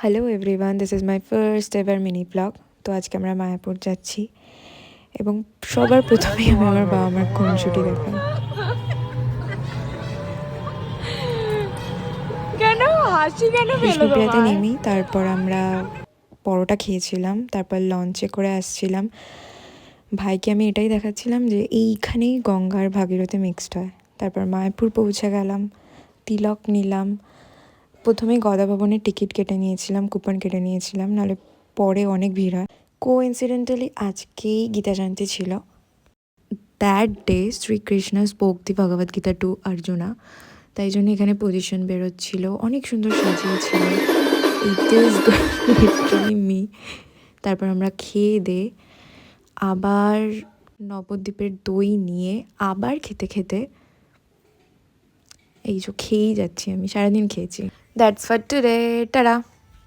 Hello everyone, this is my first ever mini blog. তো আজকে আমরা মায়াপুর যাচ্ছি এবং সবার প্রথমেই আমি আমার বাবা মার খুনসুটি দেখাই। কেন হাসি কেন পেলো বিষ্ণুপ্রিয়াতে তোমার? নেমেই তারপর আমরা পরোটা খেয়েছিলাম, তারপর লঞ্চে করে আসছিলাম। ভাইকে আমি এটাই দেখাচ্ছিলাম যে এইখানেই গঙ্গার ভাগীরথী মিক্সড হয়। তারপর মায়াপুর পৌঁছে গেলাম, তিলক নিলাম। প্রথমেই গদা ভবনের টিকিট কেটে নিয়েছিলাম, কুপন কেটে নিয়েছিলাম, নাহলে পরে অনেক ভিড় হয়। কোইন্সিডেন্টালি আজকেই গীতা জয়ন্তী ছিল। That day Shrikrishna spoke the Bhagavad Gita to Arjuna, তাই জন্য এখানে পজিশন বেরোচ্ছিল, অনেক সুন্দর সাজিয়েছিল। It is literally me. তারপর আমরা খেয়ে দে আবার নবদ্বীপের দই নিয়ে আবার খেতে খেতে এই যে খেয়েই যাচ্ছি, আমি সারাদিন খেয়েছি। That's for today, tata.